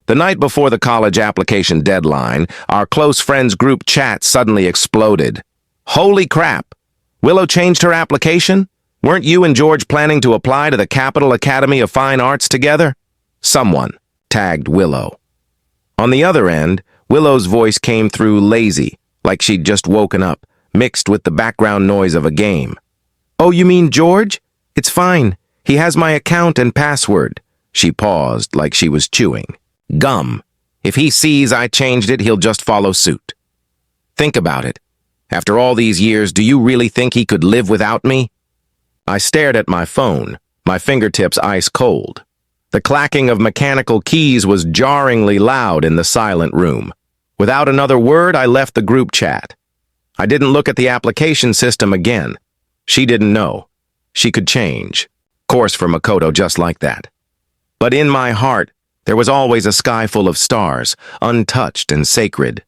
The night before the college application deadline, our close friends group chat suddenly exploded. Holy crap! Willow changed her application? Weren't you and George planning to apply to the Capital Academy of Fine Arts together? Someone tagged Willow. On the other end, Willow's voice came through lazy, like she'd just woken up, mixed with the background noise of a game. Oh, you mean George? It's fine. He has my account and password. She paused like she was chewing. Gum. If he sees I changed it, he'll just follow suit. Think about it. After all these years, do you really think he could live without me? I stared at my phone, my fingertips ice cold. The clacking of mechanical keys was jarringly loud in the silent room. Without another word, I left the group chat. I didn't look at the application system again. She didn't know. She could change course for Makoto just like that. But in my heart, there was always a sky full of stars, untouched and sacred.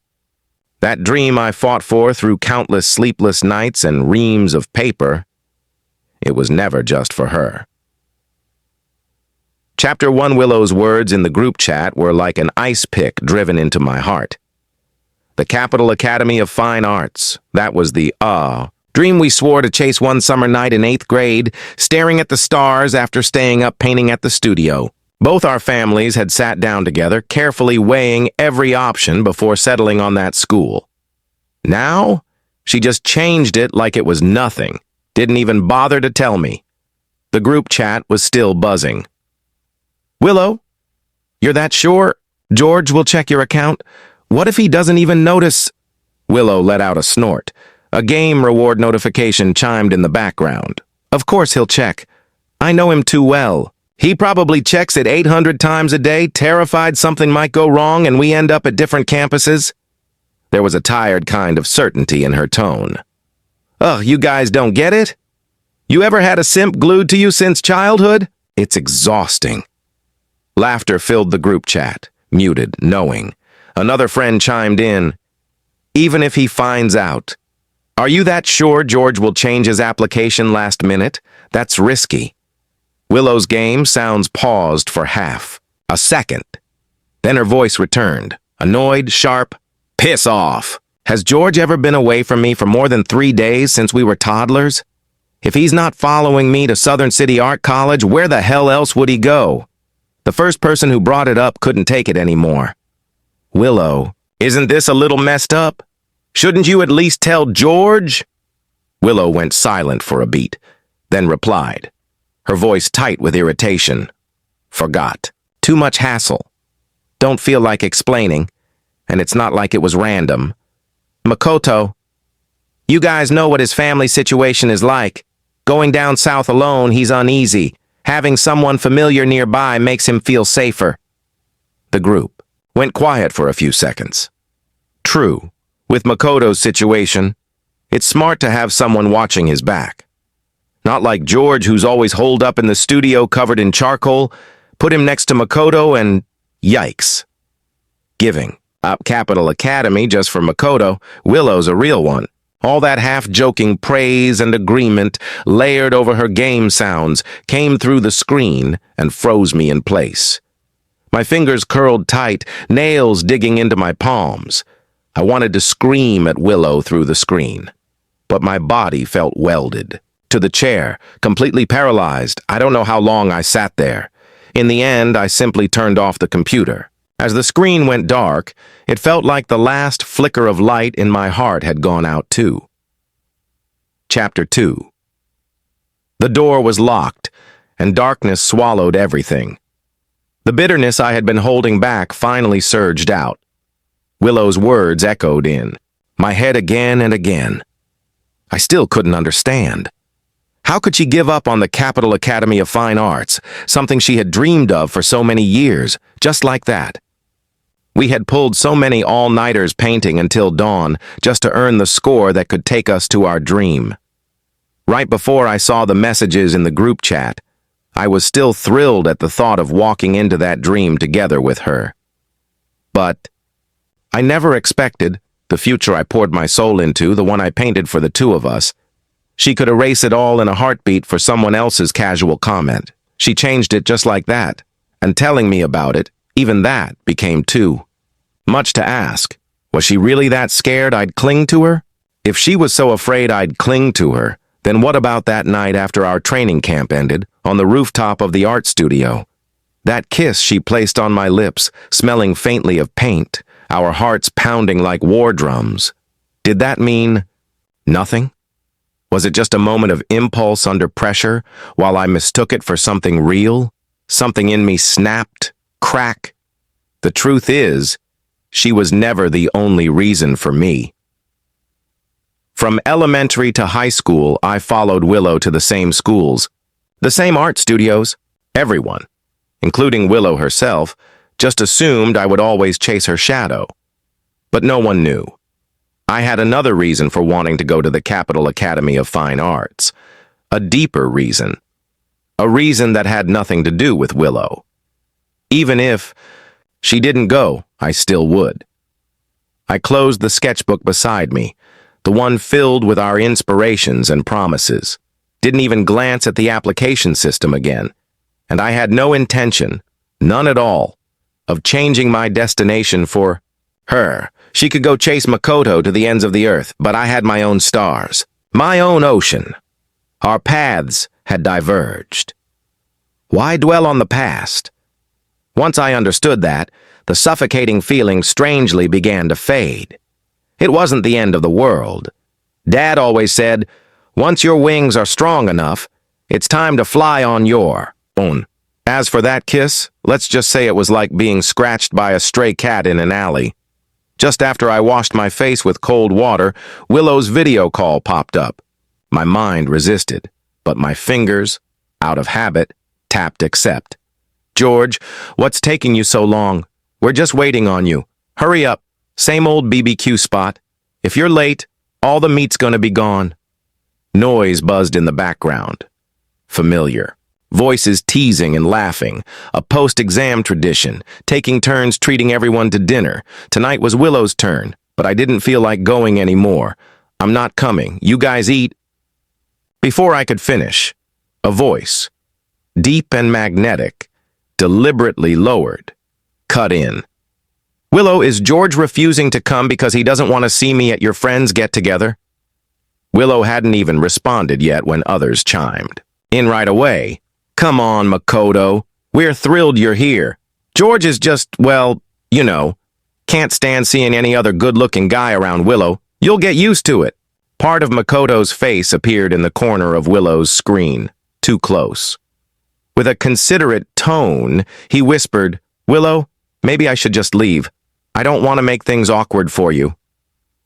That dream I fought for through countless sleepless nights and reams of paper, it was never just for her. Chapter 1 Willow's words in the group chat were like an ice pick driven into my heart. The Capital Academy of Fine Arts, that was the dream we swore to chase one summer night in 8th grade, staring at the stars after staying up painting at the studio. Both our families had sat down together, carefully weighing every option before settling on that school. Now, she just changed it like it was nothing, didn't even bother to tell me. The group chat was still buzzing. Willow, you're that sure? George will check your account. What if he doesn't even notice? Willow let out a snort. A game reward notification chimed in the background. Of course he'll check. I know him too well. He probably checks it 800 times a day, terrified something might go wrong and we end up at different campuses. There was a tired kind of certainty in her tone. Ugh, you guys don't get it? You ever had a simp glued to you since childhood? It's exhausting. Laughter filled the group chat, muted, knowing. Another friend chimed in. Even if he finds out. Are you that sure George will change his application last minute? That's risky. Willow's game sounds paused for a second. Then her voice returned, annoyed, sharp. Piss off. Has George ever been away from me for more than 3 days since we were toddlers? If he's not following me to Southern City Art College, where the hell else would he go? The first person who brought it up couldn't take it anymore. Willow, isn't this a little messed up? Shouldn't you at least tell George? Willow went silent for a beat, then replied, her voice tight with irritation. Forgot. Too much hassle. Don't feel like explaining, and it's not like it was random. Makoto, you guys know what his family situation is like. Going down south alone, he's uneasy. Having someone familiar nearby makes him feel safer. The group went quiet for a few seconds. True, with Makoto's situation, it's smart to have someone watching his back. Not like George, who's always holed up in the studio covered in charcoal. Put him next to Makoto and yikes. Giving up Capital Academy just for Makoto, Willow's a real one. All that half-joking praise and agreement layered over her game sounds came through the screen and froze me in place. My fingers curled tight, nails digging into my palms. I wanted to scream at Willow through the screen, but my body felt welded to the chair, completely paralyzed. I don't know how long I sat there. In the end, I simply turned off the computer. As the screen went dark, it felt like the last flicker of light in my heart had gone out too. Chapter 2. The door was locked, and darkness swallowed everything. The bitterness I had been holding back finally surged out. Willow's words echoed in my head again and again. I still couldn't understand. How could she give up on the Capital Academy of Fine Arts, something she had dreamed of for so many years, just like that? We had pulled so many all-nighters painting until dawn just to earn the score that could take us to our dream. Right before I saw the messages in the group chat, I was still thrilled at the thought of walking into that dream together with her. But I never expected the future I poured my soul into, the one I painted for the two of us. She could erase it all in a heartbeat for someone else's casual comment. She changed it just like that, and telling me about it, Even that became too much to ask. Was she really that scared I'd cling to her? If she was so afraid I'd cling to her, then what about that night after our training camp ended, on the rooftop of the art studio? That kiss she placed on my lips, smelling faintly of paint, our hearts pounding like war drums. Did that mean nothing? Was it just a moment of impulse under pressure, while I mistook it for something real? Something in me snapped, crack. The truth is, she was never the only reason for me. From elementary to high school, I followed Willow to the same schools, the same art studios. Everyone, including Willow herself, just assumed I would always chase her shadow. But no one knew. I had another reason for wanting to go to the Capitol Academy of Fine Arts. A deeper reason. A reason that had nothing to do with Willow. Even if she didn't go, I still would. I closed the sketchbook beside me, the one filled with our inspirations and promises. Didn't even glance at the application system again. And I had no intention, none at all, of changing my destination for her. She could go chase Makoto to the ends of the earth, but I had my own stars, my own ocean. Our paths had diverged. Why dwell on the past? Once I understood that, the suffocating feeling strangely began to fade. It wasn't the end of the world. Dad always said, once your wings are strong enough, it's time to fly on your own. As for that kiss, let's just say it was like being scratched by a stray cat in an alley. Just after I washed my face with cold water, Willow's video call popped up. My mind resisted, but my fingers, out of habit, tapped accept. George, what's taking you so long? We're just waiting on you. Hurry up. Same old BBQ spot. If you're late, all the meat's gonna be gone. Noise buzzed in the background. Familiar. Voices teasing and laughing. A post-exam tradition, taking turns treating everyone to dinner. Tonight was Willow's turn, but I didn't feel like going anymore. I'm not coming. You guys eat. Before I could finish, a voice, deep and magnetic, deliberately lowered, cut in. Willow, is George refusing to come because he doesn't want to see me at your friend's get-together? Willow hadn't even responded yet when others chimed in right away. Come on, Makoto. We're thrilled you're here. George is just, well, you know, can't stand seeing any other good-looking guy around Willow. You'll get used to it. Part of Makoto's face appeared in the corner of Willow's screen, too close. With a considerate tone, he whispered, Willow, maybe I should just leave. I don't want to make things awkward for you.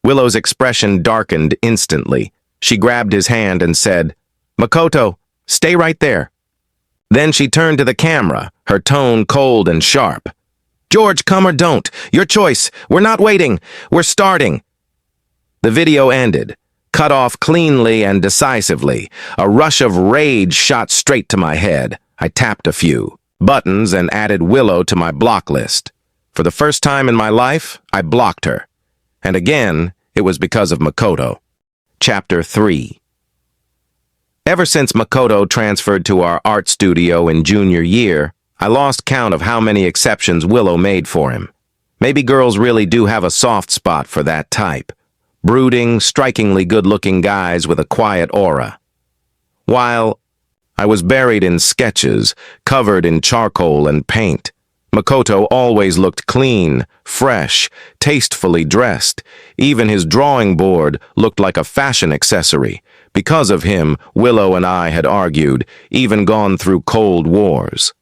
Willow's expression darkened instantly. She grabbed his hand and said, Makoto, stay right there. Then she turned to the camera, her tone cold and sharp. George, come or don't. Your choice. We're not waiting. We're starting. The video ended, cut off cleanly and decisively. A rush of rage shot straight to my head. I tapped a few buttons and added Willow to my block list. For the first time in my life, I blocked her. And again, it was because of Makoto. Chapter 3. Ever since Makoto transferred to our art studio in junior year, I lost count of how many exceptions Willow made for him. Maybe girls really do have a soft spot for that type. Brooding, strikingly good-looking guys with a quiet aura. While I was buried in sketches, covered in charcoal and paint, Makoto always looked clean, fresh, tastefully dressed. Even his drawing board looked like a fashion accessory. Because of him, Willow and I had argued, even gone through cold wars.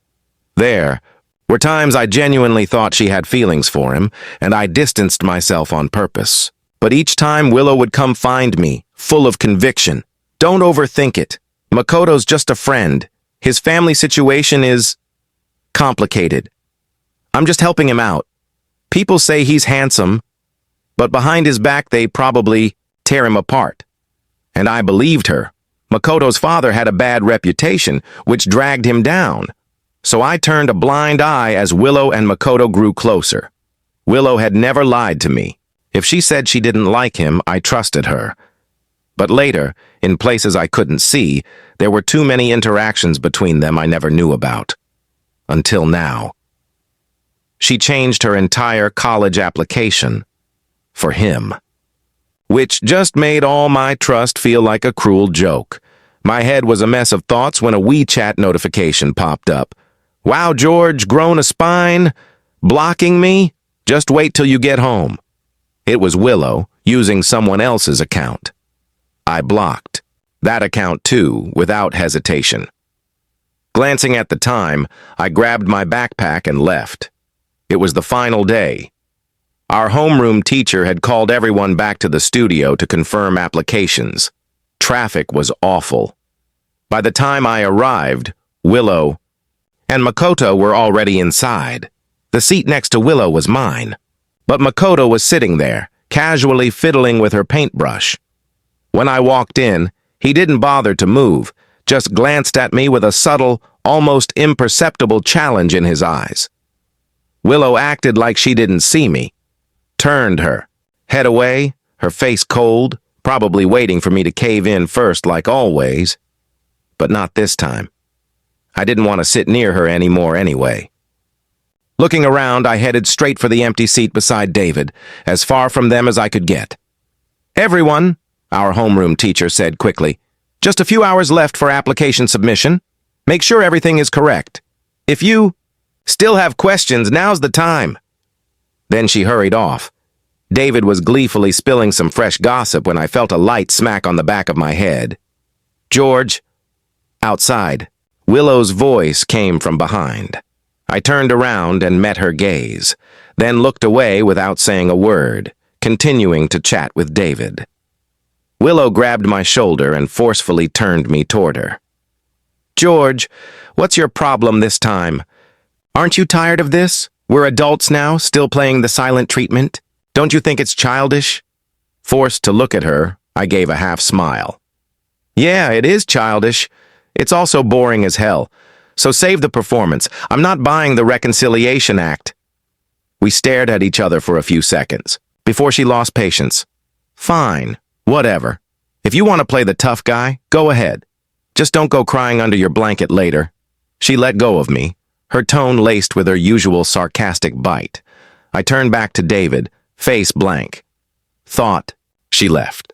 There were times I genuinely thought she had feelings for him, and I distanced myself on purpose. But each time Willow would come find me, full of conviction. Don't overthink it. Makoto's just a friend. His family situation is complicated. I'm just helping him out. People say he's handsome, but behind his back they probably tear him apart. And I believed her. Makoto's father had a bad reputation, which dragged him down. So I turned a blind eye as Willow and Makoto grew closer. Willow had never lied to me. If she said she didn't like him, I trusted her. But later, in places I couldn't see, there were too many interactions between them I never knew about. Until now. she changed her entire college application for him, which just made all my trust feel like a cruel joke. My head was a mess of thoughts when a WeChat notification popped up. Wow, George, grown a spine? Blocking me? Just wait till you get home. It was Willow, using someone else's account. I blocked that account too, without hesitation. Glancing at the time, I grabbed my backpack and left. It was the final day. Our homeroom teacher had called everyone back to the studio to confirm applications. Traffic was awful. By the time I arrived, Willow and Makoto were already inside. The seat next to Willow was mine, but Makoto was sitting there, casually fiddling with her paintbrush. When I walked in, he didn't bother to move, just glanced at me with a subtle, almost imperceptible challenge in his eyes. Willow acted like she didn't see me, turned her head away, her face cold, probably waiting for me to cave in first like always. But not this time. I didn't want to sit near her anymore anyway. Looking around, I headed straight for the empty seat beside David, as far from them as I could get. Everyone, our homeroom teacher said quickly, just a few hours left for application submission. Make sure everything is correct. If you still have questions, now's the time. Then she hurried off. David was gleefully spilling some fresh gossip when I felt a light smack on the back of my head. George. Outside, Willow's voice came from behind. I turned around and met her gaze, then looked away without saying a word, continuing to chat with David. Willow grabbed my shoulder and forcefully turned me toward her. George, what's your problem this time? Aren't you tired of this? We're adults now, still playing the silent treatment. Don't you think it's childish? Forced to look at her, I gave a half smile. Yeah, it is childish. It's also boring as hell. So save the performance. I'm not buying the reconciliation act. We stared at each other for a few seconds, before she lost patience. Fine, whatever. If you want to play the tough guy, go ahead. Just don't go crying under your blanket later. She let go of me, her tone laced with her usual sarcastic bite. I turned back to David, face blank. Thought she left.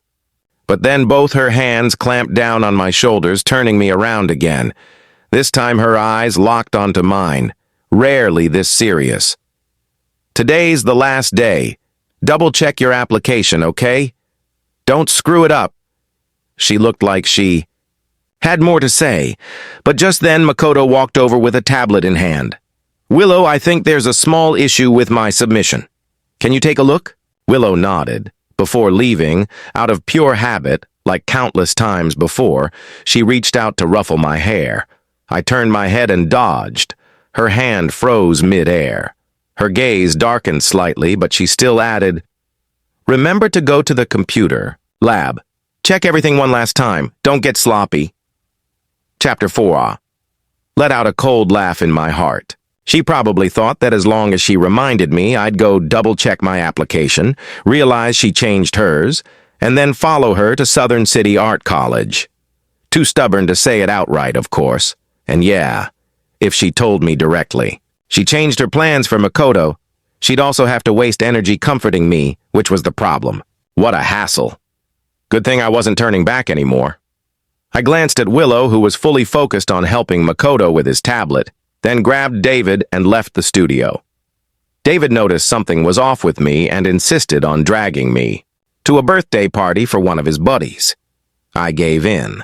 But then both her hands clamped down on my shoulders, turning me around again. This time her eyes locked onto mine, rarely this serious. Today's the last day. Double-check your application, okay? Don't screw it up. She looked like she had more to say, but just then Makoto walked over with a tablet in hand. Willow, I think there's a small issue with my submission. Can you take a look? Willow nodded. Before leaving, out of pure habit, like countless times before, she reached out to ruffle my hair. I turned my head and dodged. Her hand froze mid-air. Her gaze darkened slightly, but she still added, Remember to go to the computer lab. Check everything one last time. Don't get sloppy. Chapter 4. Let out a cold laugh in my heart. She probably thought that as long as she reminded me, I'd go double-check my application, realize she changed hers, and then follow her to Southern City Art College. Too stubborn to say it outright, of course. And yeah, if she told me directly. She changed her plans for Makoto. She'd also have to waste energy comforting me, which was the problem. What a hassle. Good thing I wasn't turning back anymore. I glanced at Willow, who was fully focused on helping Makoto with his tablet, then grabbed David and left the studio. David noticed something was off with me and insisted on dragging me to a birthday party for one of his buddies. I gave in.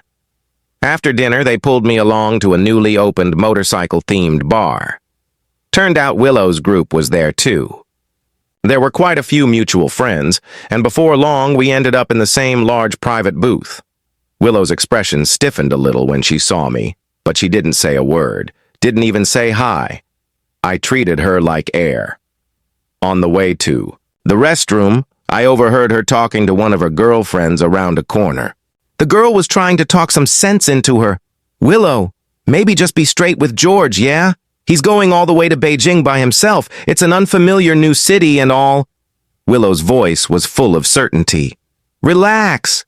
After dinner, they pulled me along to a newly opened motorcycle-themed bar. Turned out Willow's group was there too. There were quite a few mutual friends, and before long we ended up in the same large private booth. Willow's expression stiffened a little when she saw me, but she didn't say a word, didn't even say hi. I treated her like air. On the way to the restroom, I overheard her talking to one of her girlfriends around a corner. The girl was trying to talk some sense into her. Willow, maybe just be straight with George, yeah? He's going all the way to Beijing by himself. It's an unfamiliar new city and all. Willow's voice was full of certainty. Relax.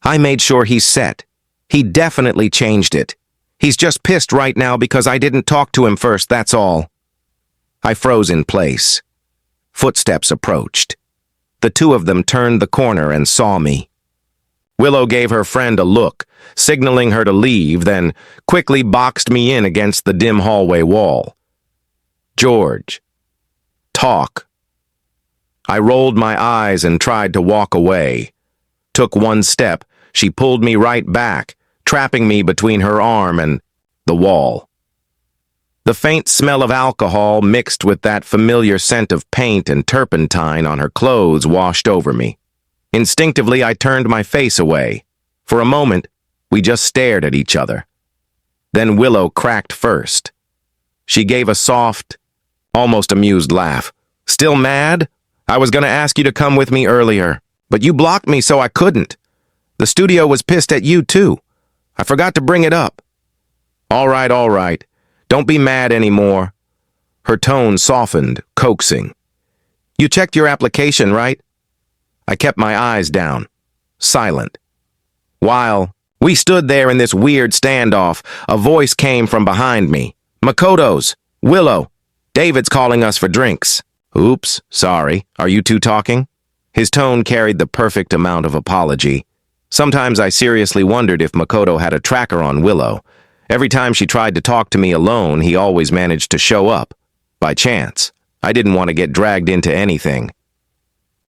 I made sure he's set. He definitely changed it. He's just pissed right now because I didn't talk to him first, that's all. I froze in place. Footsteps approached. The two of them turned the corner and saw me. Willow gave her friend a look, signaling her to leave, then quickly boxed me in against the dim hallway wall. "George, talk." I rolled my eyes and tried to walk away. Took one step, she pulled me right back, trapping me between her arm and the wall. The faint smell of alcohol mixed with that familiar scent of paint and turpentine on her clothes washed over me. Instinctively, I turned my face away. For a moment, we just stared at each other. Then Willow cracked first. She gave a soft, almost amused laugh. "Still mad? I was going to ask you to come with me earlier, but you blocked me so I couldn't. The studio was pissed at you, too. I forgot to bring it up." All right. Don't be mad anymore." Her tone softened, coaxing. "You checked your application, right?" I kept my eyes down, silent. While we stood there in this weird standoff, a voice came from behind me. "Makoto's, Willow, David's calling us for drinks." "Oops, sorry. Are you two talking?" His tone carried the perfect amount of apology. Sometimes I seriously wondered if Makoto had a tracker on Willow. Every time she tried to talk to me alone, he always managed to show up. By chance. I didn't want to get dragged into anything.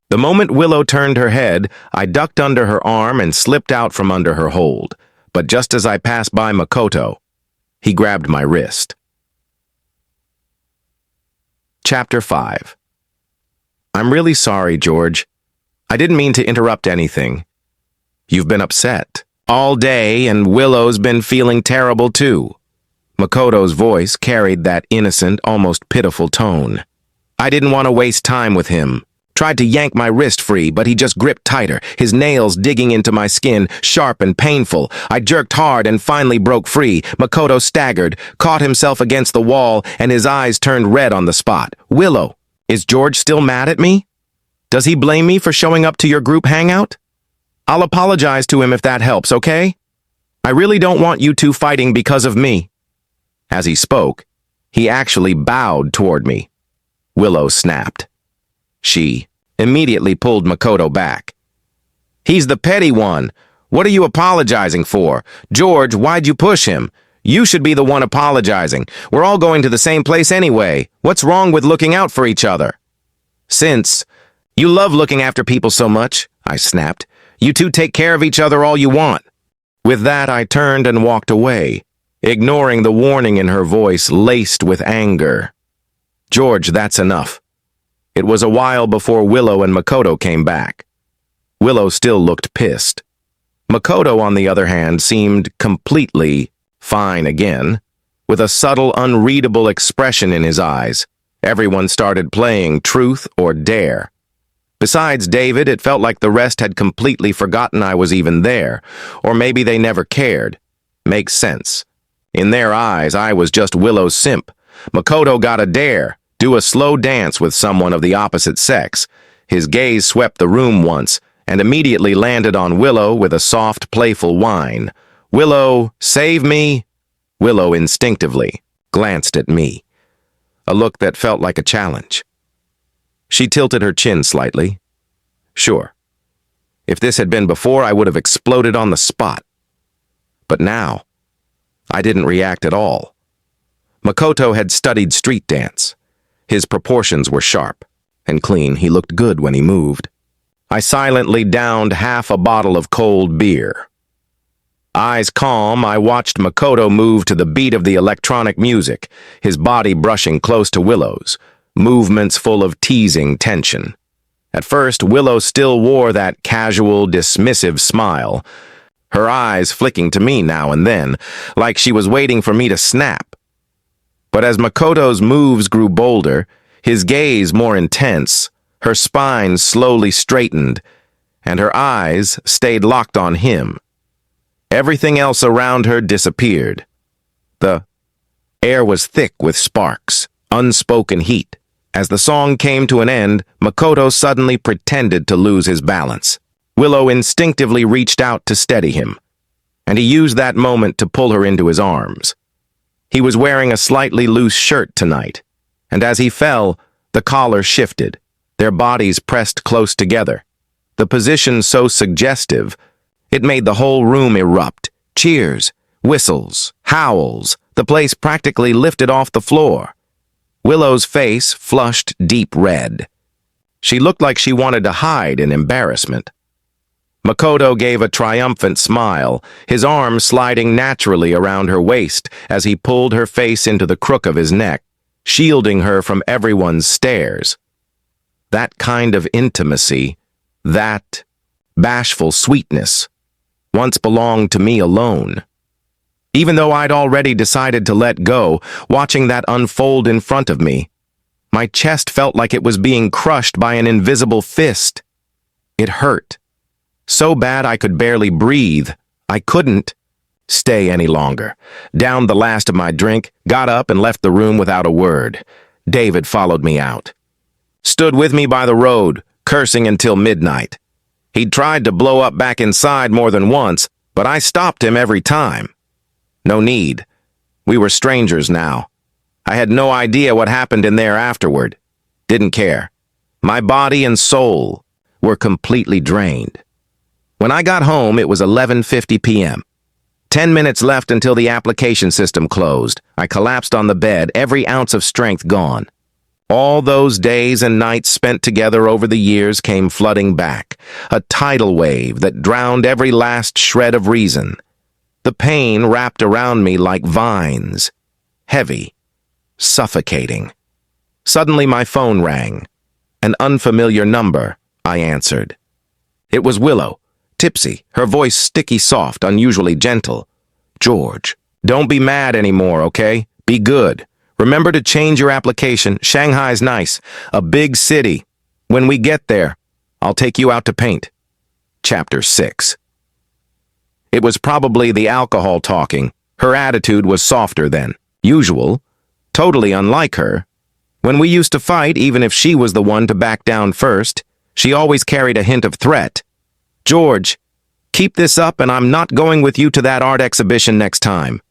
The moment Willow turned her head, I ducked under her arm and slipped out from under her hold. But just as I passed by Makoto, he grabbed my wrist. Chapter 5. "I'm really sorry, George. I didn't mean to interrupt anything. You've been upset all day, and Willow's been feeling terrible too." Makoto's voice carried that innocent, almost pitiful tone. I didn't want to waste time with him. Tried to yank my wrist free, but he just gripped tighter, his nails digging into my skin, sharp and painful. I jerked hard and finally broke free. Makoto staggered, caught himself against the wall, and his eyes turned red on the spot. "Willow, is George still mad at me? Does he blame me for showing up to your group hangout? I'll apologize to him if that helps, okay? I really don't want you two fighting because of me." As he spoke, he actually bowed toward me. Willow snapped. She immediately pulled Makoto back. "He's the petty one. What are you apologizing for? George, why'd you push him? You should be the one apologizing. We're all going to the same place anyway. What's wrong with looking out for each other?" "Since you love looking after people so much," I snapped, "you two take care of each other all you want." With that, I turned and walked away, ignoring the warning in her voice laced with anger. "George, that's enough." It was a while before Willow and Makoto came back. Willow still looked pissed. Makoto, on the other hand, seemed completely fine again, with a subtle, unreadable expression in his eyes. Everyone started playing Truth or Dare. Besides David, it felt like the rest had completely forgotten I was even there, or maybe they never cared. Makes sense. In their eyes, I was just Willow's simp. Makoto got a dare. Do a slow dance with someone of the opposite sex. His gaze swept the room once, and immediately landed on Willow with a soft, playful whine. "Willow, save me!" Willow instinctively glanced at me, a look that felt like a challenge. She tilted her chin slightly. Sure. If this had been before, I would have exploded on the spot. But now, I didn't react at all. Makoto had studied street dance. His proportions were sharp and clean. He looked good when he moved. I silently downed half a bottle of cold beer. Eyes calm, I watched Makoto move to the beat of the electronic music, his body brushing close to Willow's, movements full of teasing tension. At first, Willow still wore that casual, dismissive smile, her eyes flicking to me now and then, like she was waiting for me to snap. But as Makoto's moves grew bolder, his gaze more intense, her spine slowly straightened, and her eyes stayed locked on him. Everything else around her disappeared. The air was thick with sparks, unspoken heat. As the song came to an end, Makoto suddenly pretended to lose his balance. Willow instinctively reached out to steady him, and he used that moment to pull her into his arms. He was wearing a slightly loose shirt tonight, and as he fell, the collar shifted, their bodies pressed close together. The position so suggestive, it made the whole room erupt. Cheers, whistles, howls, the place practically lifted off the floor. Willow's face flushed deep red. She looked like she wanted to hide in embarrassment. Makoto gave a triumphant smile, his arm sliding naturally around her waist as he pulled her face into the crook of his neck, shielding her from everyone's stares. That kind of intimacy, that bashful sweetness, once belonged to me alone. Even though I'd already decided to let go, watching that unfold in front of me, my chest felt like it was being crushed by an invisible fist. It hurt. So bad I could barely breathe. I couldn't stay any longer. Downed the last of my drink, got up and left the room without a word. David followed me out. Stood with me by the road, cursing until midnight. He'd tried to blow up back inside more than once, but I stopped him every time. No need. We were strangers now. I had no idea what happened in there afterward. Didn't care. My body and soul were completely drained. When I got home, it was 11:50 p.m. 10 minutes left until the application system closed. I collapsed on the bed, every ounce of strength gone. All those days and nights spent together over the years came flooding back, a tidal wave that drowned every last shred of reason. The pain wrapped around me like vines, heavy, suffocating. Suddenly my phone rang. An unfamiliar number, I answered. It was Willow, tipsy, her voice sticky soft, unusually gentle. George, don't be mad anymore, okay? Be good. Remember to change your application. Shanghai's nice, a big city. When we get there, I'll take you out to paint. Chapter 6. It was probably the alcohol talking. Her attitude was softer than usual, totally unlike her. When we used to fight, even if she was the one to back down first, she always carried a hint of threat. George, keep this up and I'm not going with you to that art exhibition next time.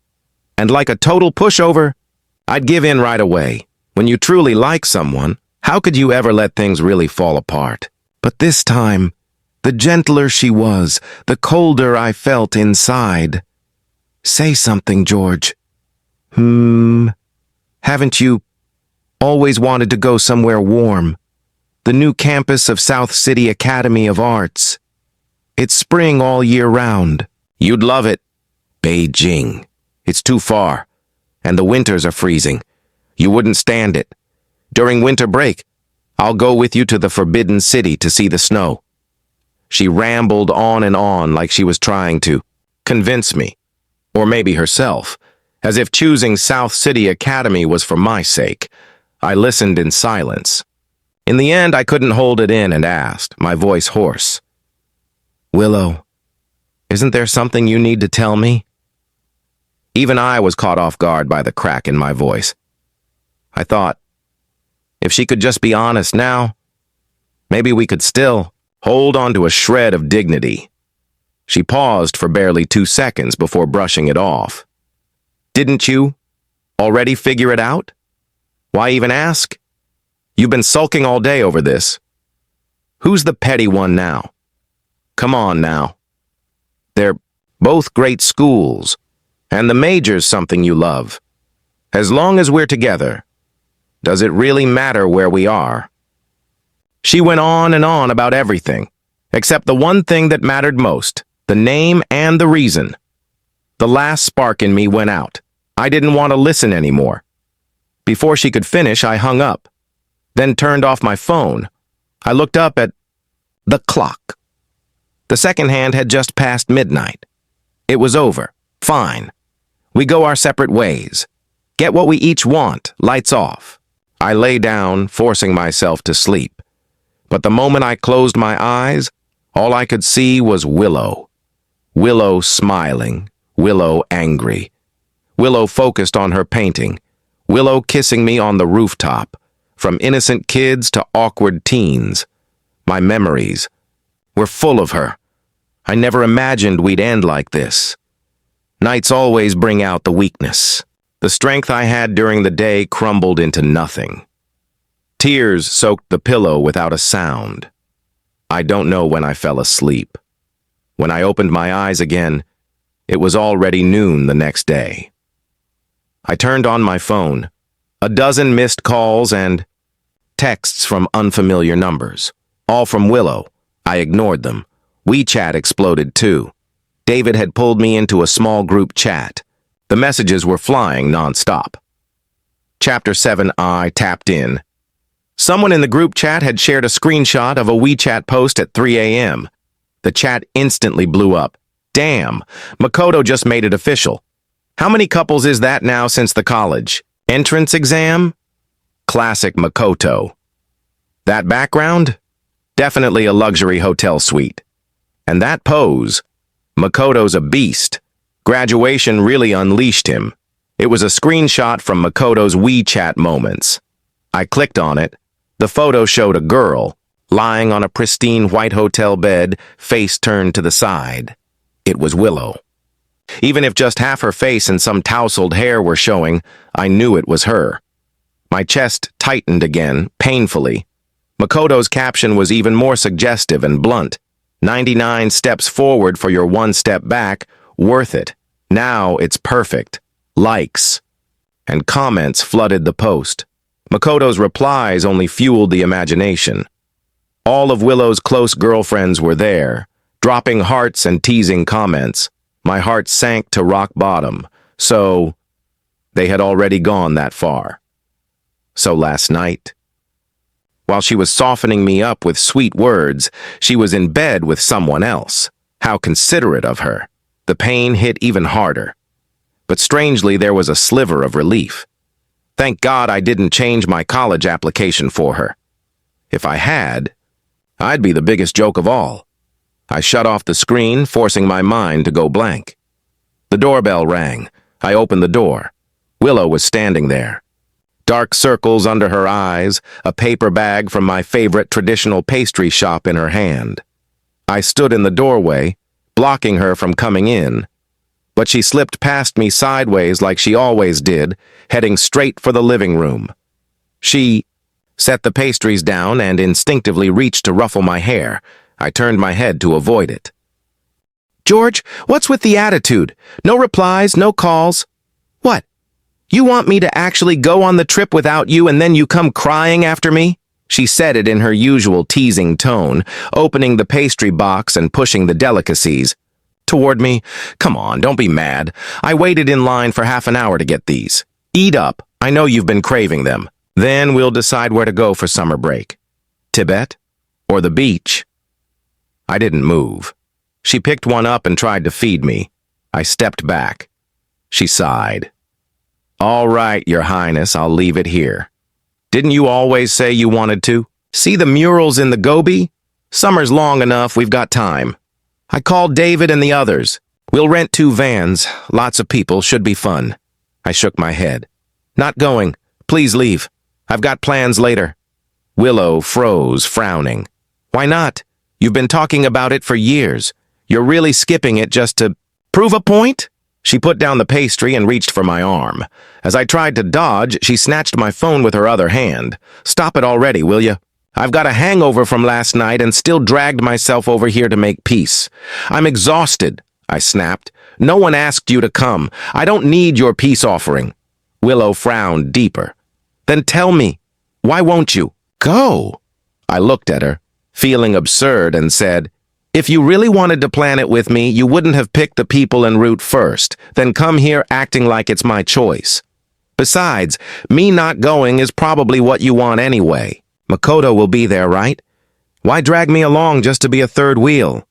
And like a total pushover, I'd give in right away. When you truly like someone, how could you ever let things really fall apart? But this time, the gentler she was, the colder I felt inside. Say something, George. Haven't you always wanted to go somewhere warm? The new campus of South City Academy of Arts. It's spring all year round. You'd love it. Beijing. It's too far. And the winters are freezing. You wouldn't stand it. During winter break, I'll go with you to the Forbidden City to see the snow. She rambled on and on like she was trying to convince me, or maybe herself, as if choosing South City Academy was for my sake. I listened in silence. In the end, I couldn't hold it in and asked, my voice hoarse. Willow, isn't there something you need to tell me? Even I was caught off guard by the crack in my voice. I thought, if she could just be honest now, maybe we could still hold on to a shred of dignity. She paused for barely 2 seconds before brushing it off. Didn't you already figure it out? Why even ask? You've been sulking all day over this. Who's the petty one now? Come on now. They're both great schools, and the major's something you love. As long as we're together, does it really matter where we are? She went on and on about everything, except the one thing that mattered most, the name and the reason. The last spark in me went out. I didn't want to listen anymore. Before she could finish, I hung up, then turned off my phone. I looked up at the clock. The second hand had just passed midnight. It was over. Fine. We go our separate ways. Get what we each want, lights off. I lay down, forcing myself to sleep. But the moment I closed my eyes, all I could see was Willow. Willow smiling, Willow angry. Willow focused on her painting. Willow kissing me on the rooftop. From innocent kids to awkward teens. My memories were full of her. I never imagined we'd end like this. Nights always bring out the weakness. The strength I had during the day crumbled into nothing. Tears soaked the pillow without a sound. I don't know when I fell asleep. When I opened my eyes again, it was already noon the next day. I turned on my phone. A dozen missed calls and texts from unfamiliar numbers, all from Willow. I ignored them. WeChat exploded too. David had pulled me into a small group chat. The messages were flying nonstop. Chapter 7. I tapped in. Someone in the group chat had shared a screenshot of a WeChat post at 3 a.m. The chat instantly blew up. Damn, Makoto just made it official. How many couples is that now since the college entrance exam? Classic Makoto. That background? Definitely a luxury hotel suite. And that pose? Makoto's a beast. Graduation really unleashed him. It was a screenshot from Makoto's WeChat moments. I clicked on it. The photo showed a girl, lying on a pristine white hotel bed, face turned to the side. It was Willow. Even if just half her face and some tousled hair were showing, I knew it was her. My chest tightened again, painfully. Makoto's caption was even more suggestive and blunt. 99 steps forward for your 1 step back, worth it. Now it's perfect. Likes. And comments flooded the post. Makoto's replies only fueled the imagination. All of Willow's close girlfriends were there, dropping hearts and teasing comments. My heart sank to rock bottom. So, they had already gone that far. So last night, while she was softening me up with sweet words, she was in bed with someone else. How considerate of her. The pain hit even harder. But strangely, there was a sliver of relief. Thank God I didn't change my college application for her. If I had, I'd be the biggest joke of all. I shut off the screen, forcing my mind to go blank. The doorbell rang. I opened the door. Willow was standing there. Dark circles under her eyes, a paper bag from my favorite traditional pastry shop in her hand. I stood in the doorway, blocking her from coming in, but she slipped past me sideways like she always did, heading straight for the living room. She set the pastries down and instinctively reached to ruffle my hair. I turned my head to avoid it. George, what's with the attitude? No replies, no calls. What? You want me to actually go on the trip without you and then you come crying after me? She said it in her usual teasing tone, opening the pastry box and pushing the delicacies toward me. Come on, don't be mad. I waited in line for half an hour to get these. Eat up. I know you've been craving them. Then we'll decide where to go for summer break. Tibet? Or the beach? I didn't move. She picked one up and tried to feed me. I stepped back. She sighed. All right, Your Highness, I'll leave it here. Didn't you always say you wanted to? See the murals in the Gobi? Summer's long enough, we've got time. I called David and the others. We'll rent 2 vans. Lots of people, should be fun. I shook my head. Not going. Please leave. I've got plans later. Willow froze, frowning. Why not? You've been talking about it for years. You're really skipping it just to prove a point? She put down the pastry and reached for my arm. As I tried to dodge, she snatched my phone with her other hand. Stop it already, will you? I've got a hangover from last night and still dragged myself over here to make peace. I'm exhausted, I snapped. No one asked you to come. I don't need your peace offering. Willow frowned deeper. Then tell me, why won't you? Go. I looked at her, feeling absurd, and said, if you really wanted to plan it with me, you wouldn't have picked the people en route first, then come here acting like it's my choice. Besides, me not going is probably what you want anyway. Makoto will be there, right? Why drag me along just to be a third wheel?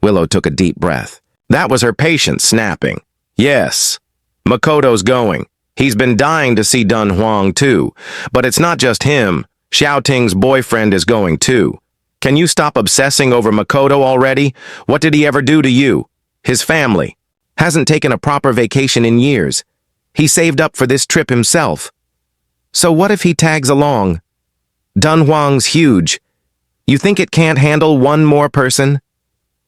Willow took a deep breath. That was her patience snapping. Yes, Makoto's going. He's been dying to see Dun Huang too. But it's not just him. Xiaoting's boyfriend is going too. Can you stop obsessing over Makoto already? What did he ever do to you? His family. Hasn't taken a proper vacation in years. He saved up for this trip himself. So what if he tags along? Dun Huang's huge. You think it can't handle one more person?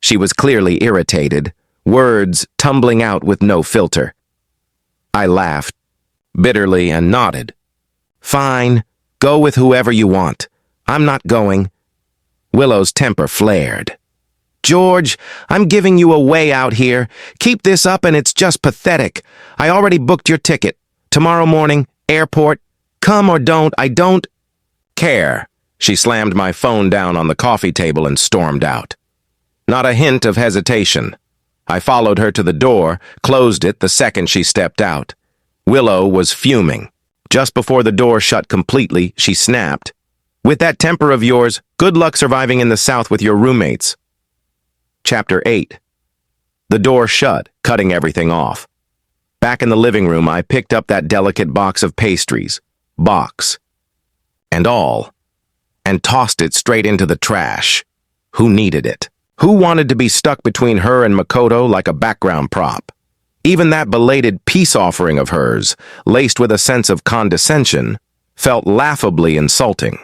She was clearly irritated, words tumbling out with no filter. I laughed, bitterly, and nodded. Fine. Go with whoever you want. I'm not going. Willow's temper flared. George, I'm giving you a way out here. Keep this up and it's just pathetic. I already booked your ticket. Tomorrow morning, airport. Come or don't, I don't care. She slammed my phone down on the coffee table and stormed out. Not a hint of hesitation. I followed her to the door, closed it the second she stepped out. Willow was fuming. Just before the door shut completely, she snapped, "With that temper of yours, good luck surviving in the South with your roommates." Chapter 8. The door shut, cutting everything off. Back in the living room, I picked up that delicate box of pastries, box and all, and tossed it straight into the trash. Who needed it? Who wanted to be stuck between her and Makoto like a background prop? Even that belated peace offering of hers, laced with a sense of condescension, felt laughably insulting.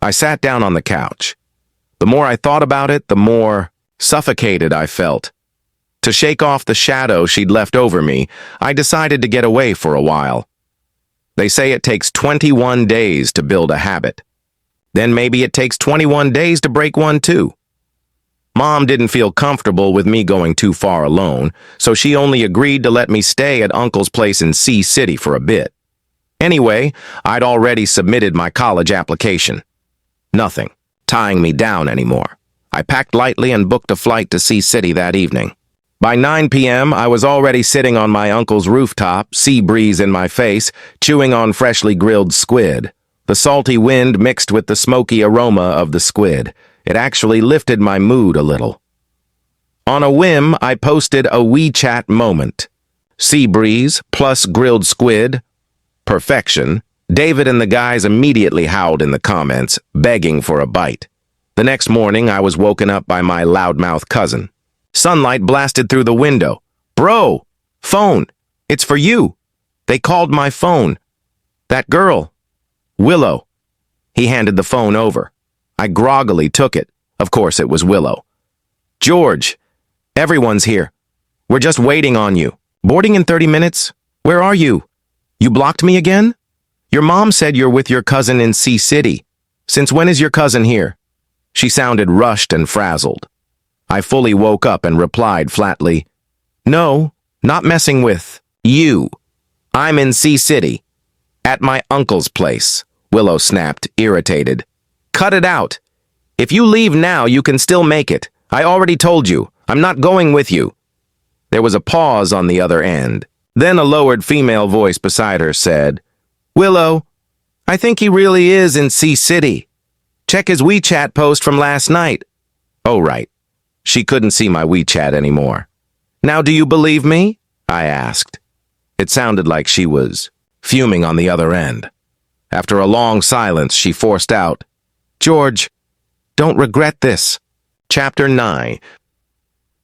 I sat down on the couch. The more I thought about it, the more suffocated I felt. To shake off the shadow she'd left over me, I decided to get away for a while. They say it takes 21 days to build a habit. Then maybe it takes 21 days to break one too. Mom didn't feel comfortable with me going too far alone, so she only agreed to let me stay at Uncle's place in Sea City for a bit. Anyway, I'd already submitted my college application. Nothing tying me down anymore. I packed lightly and booked a flight to Sea City that evening. By 9 p.m., I was already sitting on my uncle's rooftop, sea breeze in my face, chewing on freshly grilled squid. The salty wind mixed with the smoky aroma of the squid. It actually lifted my mood a little. On a whim, I posted a WeChat moment. Sea breeze plus grilled squid. Perfection. David and the guys immediately howled in the comments, begging for a bite. The next morning, I was woken up by my loudmouth cousin. Sunlight blasted through the window. "Bro, phone. It's for you. They called my phone. That girl. Willow." He handed the phone over. I groggily took it. Of course it was Willow. "George, everyone's here. We're just waiting on you. Boarding in 30 minutes? Where are you? You blocked me again? Your mom said you're with your cousin in Sea City. Since when is your cousin here?" She sounded rushed and frazzled. I fully woke up and replied flatly, "No, not messing with you. I'm in Sea City. At my uncle's place," Willow snapped, irritated. "Cut it out. If you leave now, you can still make it. I already told you. I'm not going with you." There was a pause on the other end. Then a lowered female voice beside her said, "Willow, I think he really is in Sea City. Check his WeChat post from last night." Oh, right. She couldn't see my WeChat anymore. "Now do you believe me?" I asked. It sounded like she was fuming on the other end. After a long silence, she forced out, "George, don't regret this." Chapter 9.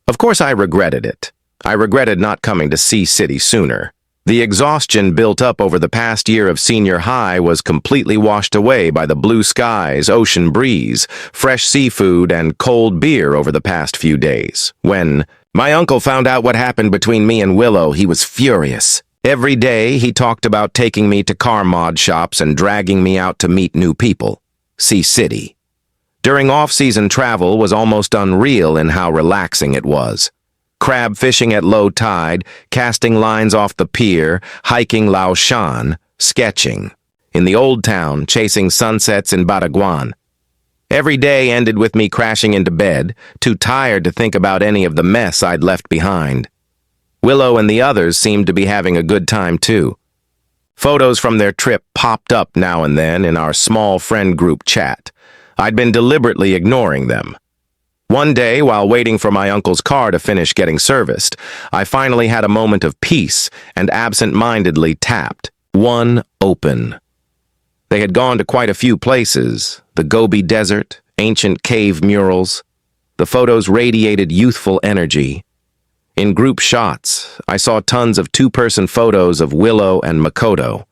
Of course I regretted it. I regretted not coming to Sea City sooner. The exhaustion built up over the past year of senior high was completely washed away by the blue skies, ocean breeze, fresh seafood, and cold beer over the past few days. When my uncle found out what happened between me and Willow, he was furious. Every day, he talked about taking me to car mod shops and dragging me out to meet new people. Sea City. During off-season travel was almost unreal in how relaxing it was. Crab fishing at low tide, casting lines off the pier, hiking Lao Shan, sketching. In the old town, chasing sunsets in Bataguan. Every day ended with me crashing into bed, too tired to think about any of the mess I'd left behind. Willow and the others seemed to be having a good time too. Photos from their trip popped up now and then in our small friend group chat. I'd been deliberately ignoring them. One day, while waiting for my uncle's car to finish getting serviced, I finally had a moment of peace and absent-mindedly tapped. One open. They had gone to quite a few places, the Gobi Desert, ancient cave murals. The photos radiated youthful energy. In group shots, I saw tons of two-person photos of Willow and Makoto,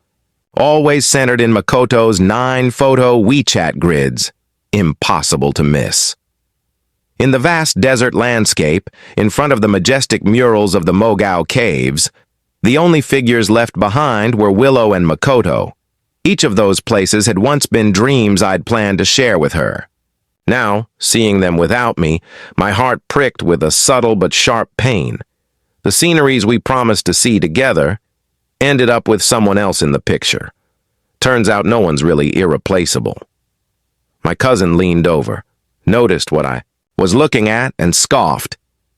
always centered in Makoto's 9-photo WeChat grids. Impossible to miss. In the vast desert landscape, in front of the majestic murals of the Mogao Caves, the only figures left behind were Willow and Makoto. Each of those places had once been dreams I'd planned to share with her. Now, seeing them without me, my heart pricked with a subtle but sharp pain. The sceneries we promised to see together ended up with someone else in the picture. Turns out no one's really irreplaceable. My cousin leaned over, noticed what I was looking at, and scoffed.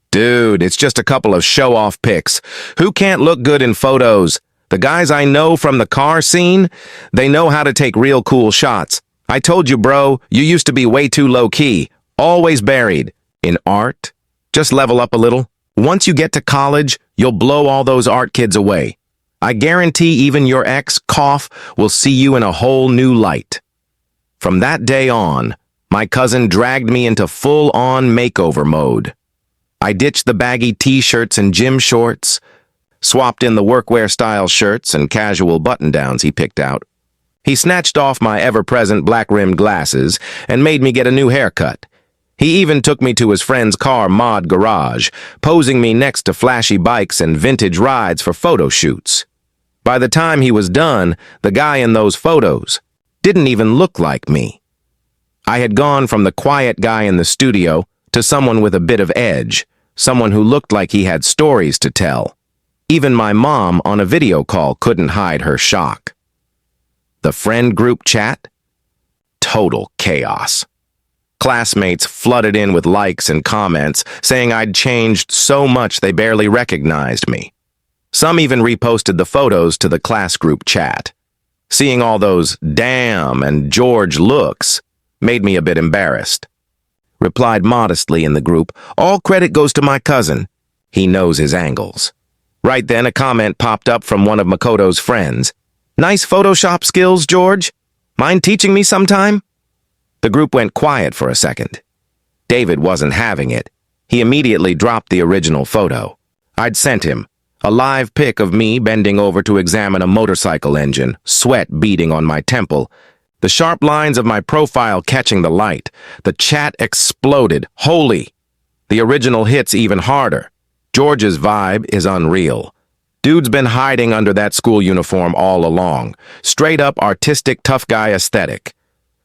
Dude, it's just a couple of show-off pics. Who can't look good in photos? The guys I know from the car scene, they know how to take real cool shots. I told you, bro, you used to be way too low-key, always buried. In art, just level up a little. Once you get to college, you'll blow all those art kids away. I guarantee even your ex, Cough, will see you in a whole new light. From that day on, my cousin dragged me into full-on makeover mode. I ditched the baggy t-shirts and gym shorts, swapped in the workwear-style shirts and casual button-downs he picked out. He snatched off my ever-present black-rimmed glasses and made me get a new haircut. He even took me to his friend's car mod garage, posing me next to flashy bikes and vintage rides for photo shoots. By the time he was done, the guy in those photos didn't even look like me. I had gone from the quiet guy in the studio to someone with a bit of edge, someone who looked like he had stories to tell. Even my mom on a video call couldn't hide her shock. The friend group chat? Total chaos. Classmates flooded in with likes and comments, saying I'd changed so much they barely recognized me. Some even reposted the photos to the class group chat. Seeing all those damn and George looks made me a bit embarrassed. Replied modestly in the group, all credit goes to my cousin. He knows his angles. Right then, a comment popped up from one of Makoto's friends. Nice Photoshop skills, George. Mind teaching me sometime? The group went quiet for a second. David wasn't having it. He immediately dropped the original photo. I'd sent him a live pic of me bending over to examine a motorcycle engine, sweat beading on my temple. The sharp lines of my profile catching the light. The chat exploded. Holy! The original hits even harder. George's vibe is unreal. Dude's been hiding under that school uniform all along. Straight up artistic tough guy aesthetic.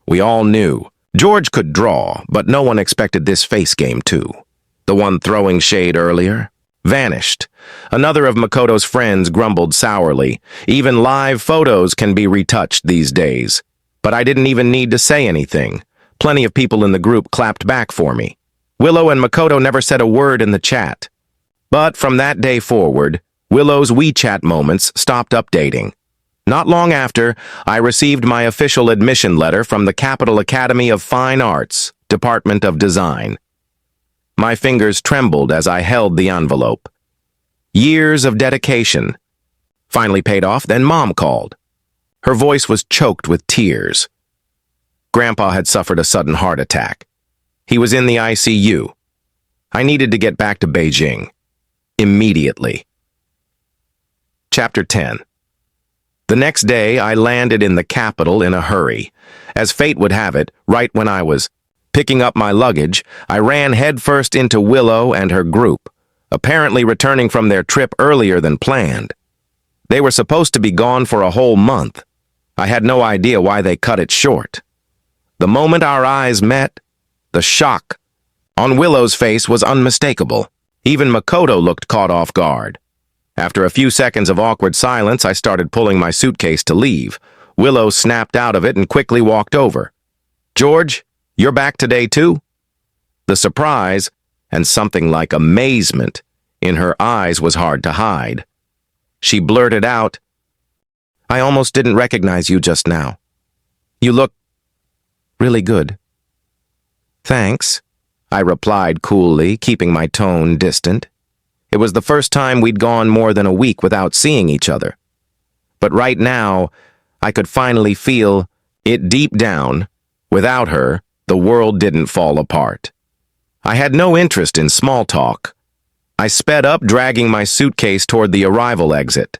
We all knew. George could draw, but no one expected this face game too. The one throwing shade earlier vanished. Another of Makoto's friends grumbled sourly. Even live photos can be retouched these days. But I didn't even need to say anything. Plenty of people in the group clapped back for me. Willow and Makoto never said a word in the chat. But from that day forward, Willow's WeChat moments stopped updating. Not long after, I received my official admission letter from the Capital Academy of Fine Arts, Department of Design. My fingers trembled as I held the envelope. Years of dedication. Finally paid off, then Mom called. Her voice was choked with tears. Grandpa had suffered a sudden heart attack. He was in the ICU. I needed to get back to Beijing. Immediately. Chapter 10. The next day, I landed in the capital in a hurry. As fate would have it, right when I was picking up my luggage, I ran headfirst into Willow and her group, apparently returning from their trip earlier than planned. They were supposed to be gone for a whole month. I had no idea why they cut it short. The moment our eyes met, the shock on Willow's face was unmistakable. Even Makoto looked caught off guard. After a few seconds of awkward silence, I started pulling my suitcase to leave. Willow snapped out of it and quickly walked over. George, you're back today too? The surprise, and something like amazement, in her eyes was hard to hide. She blurted out, I almost didn't recognize you just now. You look really good. Thanks, I replied coolly, keeping my tone distant. It was the first time we'd gone more than a week without seeing each other. But right now, I could finally feel it deep down. Without her, the world didn't fall apart. I had no interest in small talk. I sped up, dragging my suitcase toward the arrival exit.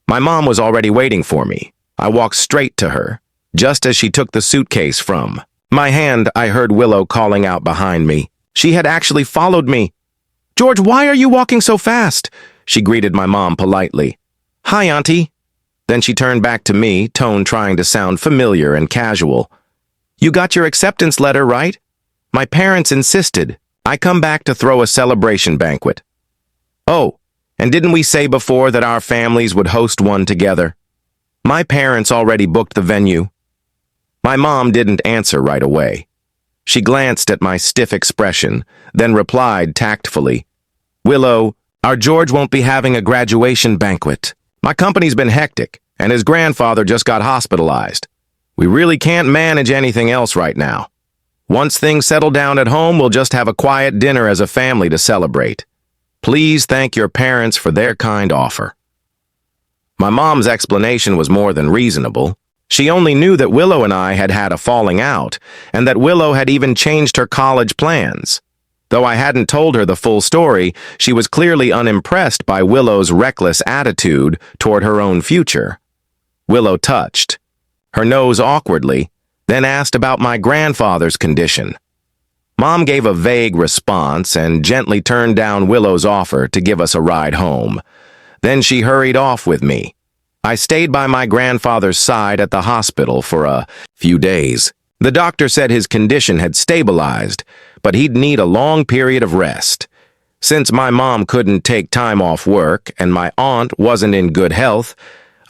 My mom was already waiting for me. I walked straight to her, just as she took the suitcase from my hand. I heard Willow calling out behind me. She had actually followed me. George, why are you walking so fast? She greeted my mom politely. Hi, Auntie. Then she turned back to me, tone trying to sound familiar and casual. "You got your acceptance letter, right? My parents insisted. I come back to throw a celebration banquet." "Oh, and didn't we say before that our families would host one together? My parents already booked the venue." My mom didn't answer right away. She glanced at my stiff expression, then replied tactfully, "Willow, our George won't be having a graduation banquet. My company's been hectic, and his grandfather just got hospitalized. We really can't manage anything else right now. Once things settle down at home, we'll just have a quiet dinner as a family to celebrate. Please thank your parents for their kind offer." My mom's explanation was more than reasonable. She only knew that Willow and I had had a falling out, and that Willow had even changed her college plans. Though I hadn't told her the full story, she was clearly unimpressed by Willow's reckless attitude toward her own future. Willow touched her nose awkwardly, then asked about my grandfather's condition. Mom gave a vague response and gently turned down Willow's offer to give us a ride home. Then she hurried off with me. I stayed by my grandfather's side at the hospital for a few days. The doctor said his condition had stabilized, but he'd need a long period of rest. Since my mom couldn't take time off work and my aunt wasn't in good health,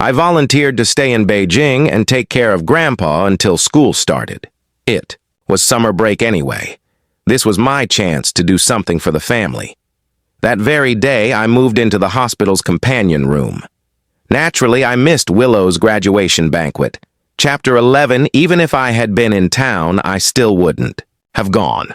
I volunteered to stay in Beijing and take care of Grandpa until school started. It was summer break anyway. This was my chance to do something for the family. That very day, I moved into the hospital's companion room. Naturally, I missed Willow's graduation banquet. Chapter 11, even if I had been in town, I still wouldn't have gone.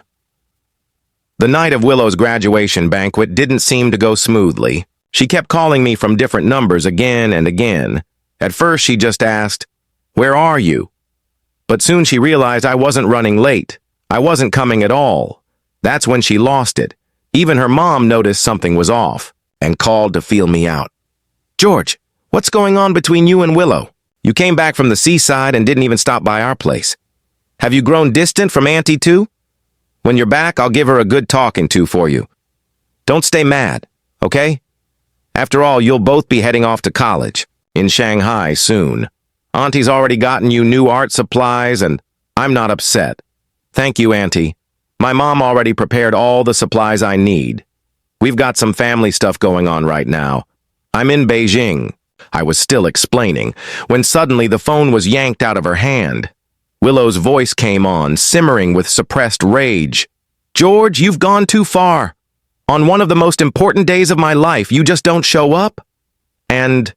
The night of Willow's graduation banquet didn't seem to go smoothly. She kept calling me from different numbers again and again. At first, she just asked, "Where are you?" But soon she realized I wasn't running late. I wasn't coming at all. That's when she lost it. Even her mom noticed something was off and called to feel me out. "George, what's going on between you and Willow? You came back from the seaside and didn't even stop by our place. Have you grown distant from Auntie too? When you're back, I'll give her a good talking to for you. Don't stay mad, okay? After all, you'll both be heading off to college in Shanghai soon. Auntie's already gotten you new art supplies, and I'm not upset. Thank you, Auntie. My mom already prepared all the supplies I need. We've got some family stuff going on right now. I'm in Beijing." I was still explaining, when suddenly the phone was yanked out of her hand. Willow's voice came on, simmering with suppressed rage. "George, you've gone too far. On one of the most important days of my life, you just don't show up? And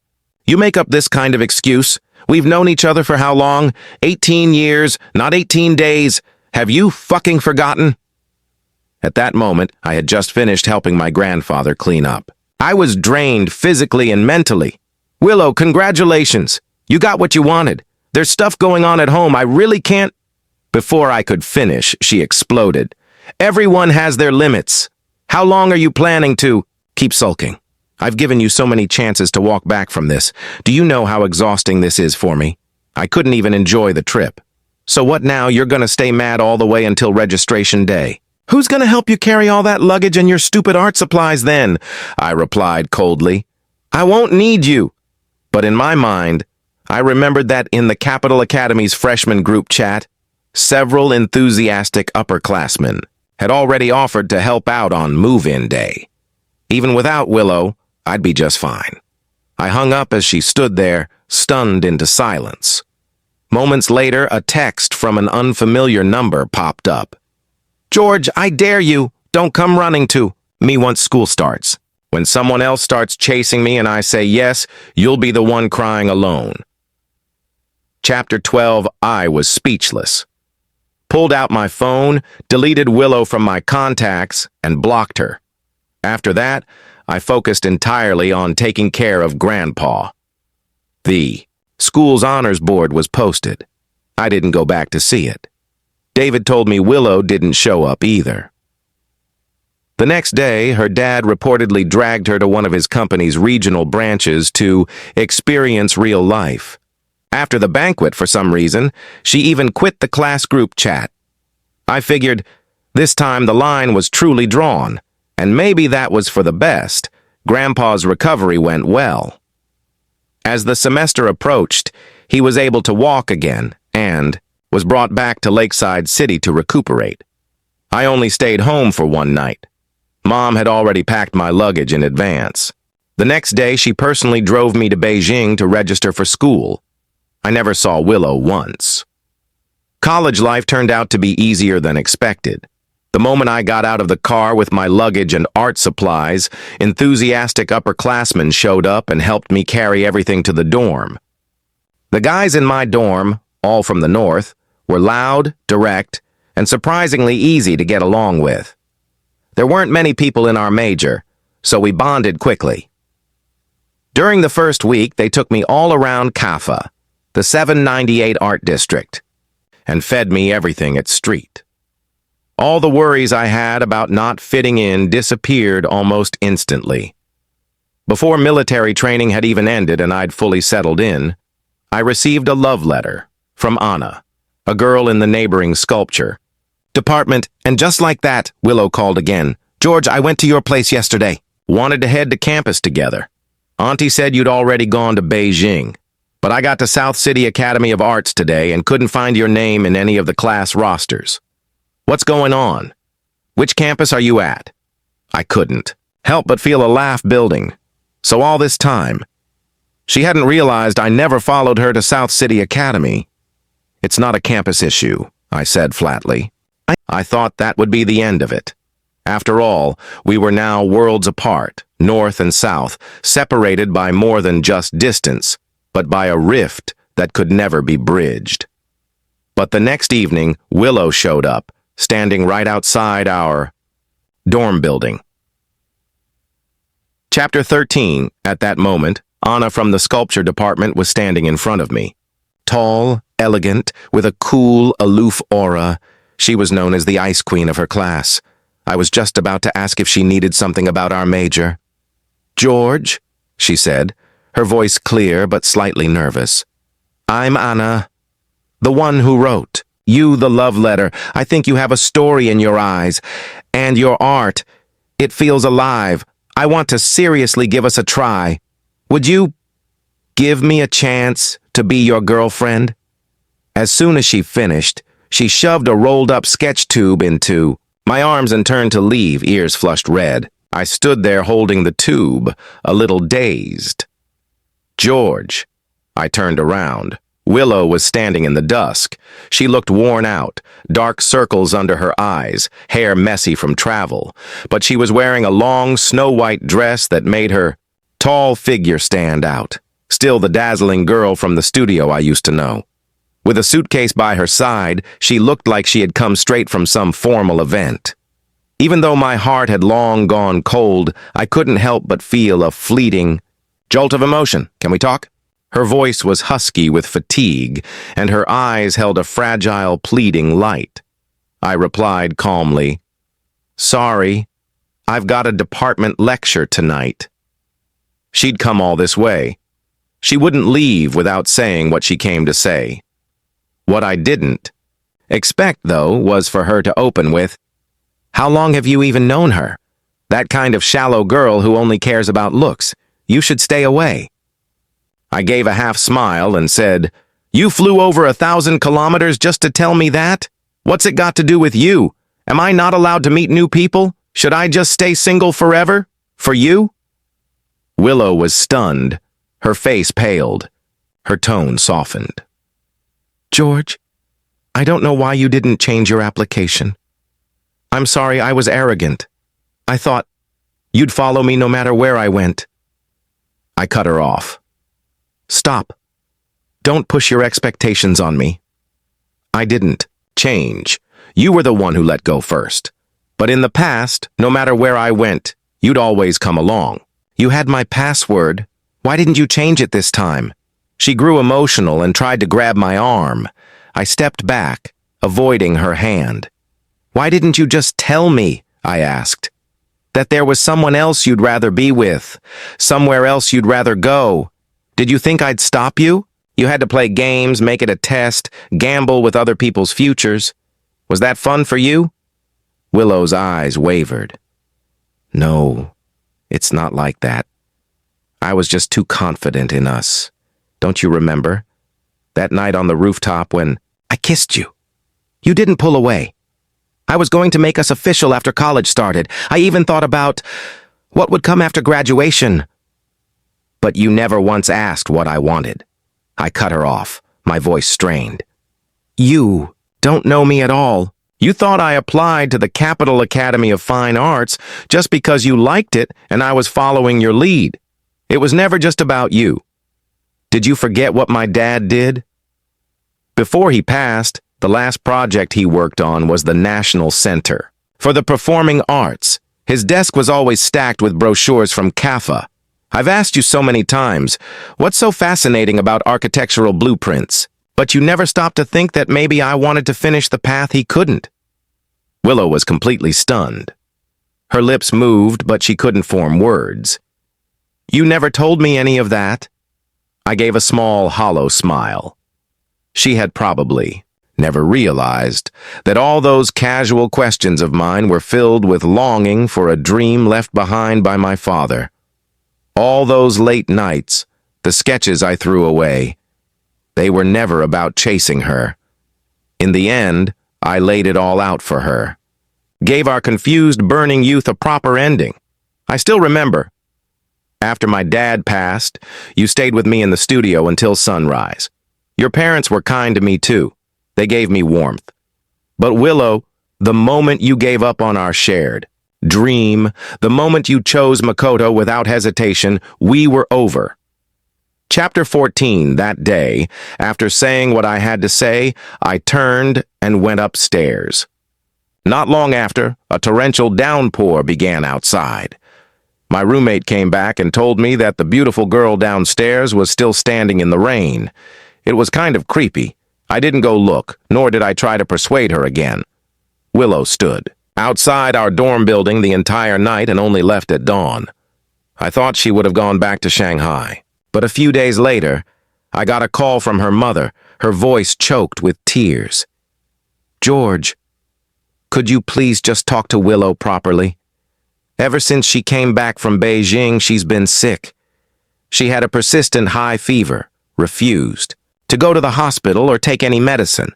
you make up this kind of excuse. We've known each other for how long? 18 years, not 18 days. Have you fucking forgotten?" At that moment, I had just finished helping my grandfather clean up. I was drained physically and mentally. "Willow, congratulations. You got what you wanted. There's stuff going on at home. I really can't—" Before I could finish, she exploded. "Everyone has their limits. How long are you planning to keep sulking? I've given you so many chances to walk back from this. Do you know how exhausting this is for me? I couldn't even enjoy the trip. So what now? You're gonna stay mad all the way until registration day. Who's gonna help you carry all that luggage and your stupid art supplies then?" I replied coldly. "I won't need you." But in my mind, I remembered that in the Capital Academy's freshman group chat, several enthusiastic upperclassmen had already offered to help out on move-in day. Even without Willow, I'd be just fine. I hung up as she stood there, stunned into silence. Moments later, a text from an unfamiliar number popped up. "George, I dare you. Don't come running to me once school starts. When someone else starts chasing me and I say yes, you'll be the one crying alone." Chapter 12, I was speechless. Pulled out my phone, deleted Willow from my contacts, and blocked her. After that, I focused entirely on taking care of Grandpa. The school's honors board was posted. I didn't go back to see it. David told me Willow didn't show up either. The next day, her dad reportedly dragged her to one of his company's regional branches to experience real life. After the banquet, for some reason, she even quit the class group chat. I figured this time the line was truly drawn, and maybe that was for the best. Grandpa's recovery went well. As the semester approached, he was able to walk again and was brought back to Lakeside City to recuperate. I only stayed home for one night. Mom had already packed my luggage in advance. The next day, she personally drove me to Beijing to register for school. I never saw Willow once. College life turned out to be easier than expected. The moment I got out of the car with my luggage and art supplies, enthusiastic upperclassmen showed up and helped me carry everything to the dorm. The guys in my dorm, all from the north, were loud, direct, and surprisingly easy to get along with. There weren't many people in our major, so we bonded quickly. During the first week, they took me all around CAFA, the 798 Art District, and fed me everything at street. All the worries I had about not fitting in disappeared almost instantly. Before military training had even ended and I'd fully settled in, I received a love letter from Anna, a girl in the neighboring sculpture department, and just like that, Willow called again. "George, I went to your place yesterday. Wanted to head to campus together. Auntie said you'd already gone to Beijing, but I got to South City Academy of Arts today and couldn't find your name in any of the class rosters. What's going on? Which campus are you at?" I couldn't help but feel a laugh building. So all this time, she hadn't realized I never followed her to South City Academy. "It's not a campus issue," I said flatly. I thought that would be the end of it. After all, we were now worlds apart, north and south, separated by more than just distance, but by a rift that could never be bridged. But the next evening, Willow showed up, standing right outside our dorm building. Chapter 13. At that moment, Anna from the sculpture department was standing in front of me. Tall, elegant, with a cool, aloof aura, she was known as the Ice Queen of her class. I was just about to ask if she needed something about our major. "George," she said, her voice clear but slightly nervous. "I'm Anna, the one who wrote you the love letter. I think you have a story in your eyes, and your art. It feels alive. I want to seriously give us a try. Would you give me a chance to be your girlfriend?" As soon as she finished, she shoved a rolled-up sketch tube into my arms and turned to leave, ears flushed red. I stood there holding the tube, a little dazed. "George." I turned around. Willow was standing in the dusk. She looked worn out, dark circles under her eyes, hair messy from travel, but she was wearing a long, snow-white dress that made her tall figure stand out. Still the dazzling girl from the studio I used to know. With a suitcase by her side, she looked like she had come straight from some formal event. Even though my heart had long gone cold, I couldn't help but feel a fleeting jolt of emotion. "Can we talk?" Her voice was husky with fatigue, and her eyes held a fragile, pleading light. I replied calmly, "Sorry, I've got a department lecture tonight." She'd come all this way. She wouldn't leave without saying what she came to say. What I didn't expect, though, was for her to open with, "How long have you even known her? That kind of shallow girl who only cares about looks. You should stay away." I gave a half smile and said, "You flew over 1,000 kilometers just to tell me that? What's it got to do with you? Am I not allowed to meet new people? Should I just stay single forever? For you?" Willow was stunned. Her face paled. Her tone softened. "George, I don't know why you didn't change your application. I'm sorry I was arrogant. I thought you'd follow me no matter where I went." I cut her off. "Stop. Don't push your expectations on me. I didn't change. You were the one who let go first. But in the past, no matter where I went, you'd always come along. You had my password. Why didn't you change it this time?" She grew emotional and tried to grab my arm. I stepped back, avoiding her hand. "Why didn't you just tell me," I asked, "that there was someone else you'd rather be with, somewhere else you'd rather go? Did you think I'd stop you? You had to play games, make it a test, gamble with other people's futures. Was that fun for you?" Willow's eyes wavered. "No, it's not like that. I was just too confident in us. Don't you remember? That night on the rooftop when I kissed you. You didn't pull away. I was going to make us official after college started. I even thought about what would come after graduation. But you never once asked what I wanted. I cut her off, my voice strained. You don't know me at all. You thought I applied to the Capital Academy of Fine Arts just because you liked it and I was following your lead. It was never just about you. Did you forget what my dad did? Before he passed, the last project he worked on was the National Center for the Performing Arts. His desk was always stacked with brochures from CAFA. I've asked you so many times, what's so fascinating about architectural blueprints? But you never stopped to think that maybe I wanted to finish the path he couldn't. Willow was completely stunned. Her lips moved, but she couldn't form words. You never told me any of that. I gave a small, hollow smile. She had probably never realized that all those casual questions of mine were filled with longing for a dream left behind by my father. All those late nights, the sketches I threw away, they were never about chasing her. In the end, I laid it all out for her. Gave our confused, burning youth a proper ending. I still remember. After my dad passed, you stayed with me in the studio until sunrise. Your parents were kind to me too. They gave me warmth. But Willow, the moment you gave up on our shared dream, the moment you chose Makoto without hesitation, we were over. Chapter 14, that day, after saying what I had to say, I turned and went upstairs. Not long after, a torrential downpour began outside. My roommate came back and told me that the beautiful girl downstairs was still standing in the rain. It was kind of creepy. I didn't go look, nor did I try to persuade her again. Willow stood outside our dorm building the entire night and only left at dawn. I thought she would have gone back to Shanghai. But a few days later, I got a call from her mother, her voice choked with tears. George, could you please just talk to Willow properly? Ever since she came back from Beijing, she's been sick. She had a persistent high fever, refused to go to the hospital or take any medicine.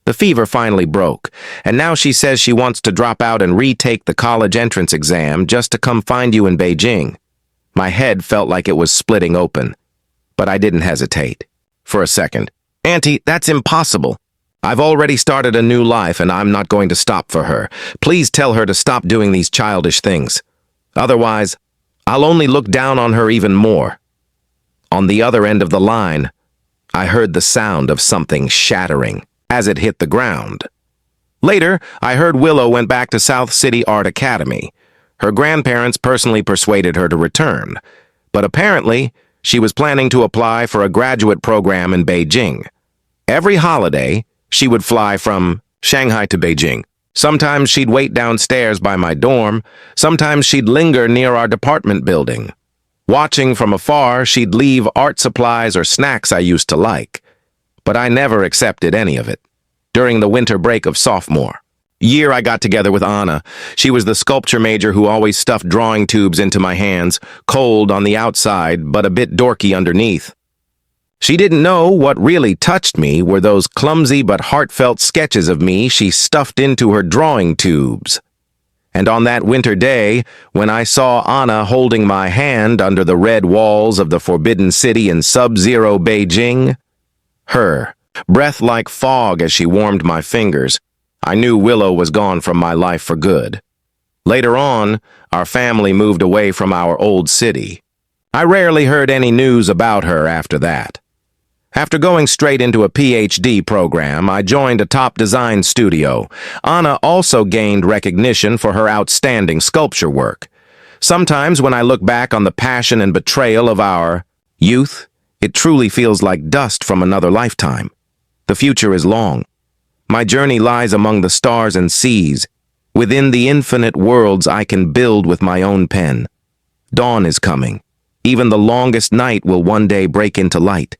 The fever finally broke, and now she says she wants to drop out and retake the college entrance exam just to come find you in Beijing. My head felt like it was splitting open. But I didn't hesitate. For a second. Auntie, that's impossible. I've already started a new life and I'm not going to stop for her. Please tell her to stop doing these childish things. Otherwise, I'll only look down on her even more. On the other end of the line, I heard the sound of something shattering as it hit the ground. Later, I heard Willow went back to South City Art Academy. Her grandparents personally persuaded her to return. But apparently, she was planning to apply for a graduate program in Beijing. Every holiday, she would fly from Shanghai to Beijing. Sometimes she'd wait downstairs by my dorm. Sometimes she'd linger near our department building. Watching from afar, she'd leave art supplies or snacks I used to like. But I never accepted any of it. During the winter break of sophomore year, I got together with Anna. She was the sculpture major who always stuffed drawing tubes into my hands, cold on the outside, but a bit dorky underneath. She didn't know what really touched me were those clumsy but heartfelt sketches of me she stuffed into her drawing tubes. And on that winter day, when I saw Anna holding my hand under the red walls of the Forbidden City in sub-zero Beijing, her breath like fog as she warmed my fingers, I knew Willow was gone from my life for good. Later on, our family moved away from our old city. I rarely heard any news about her after that. After going straight into a PhD program, I joined a top design studio. Anna also gained recognition for her outstanding sculpture work. Sometimes when I look back on the passion and betrayal of our youth, it truly feels like dust from another lifetime. The future is long. My journey lies among the stars and seas. Within the infinite worlds I can build with my own pen. Dawn is coming. Even the longest night will one day break into light.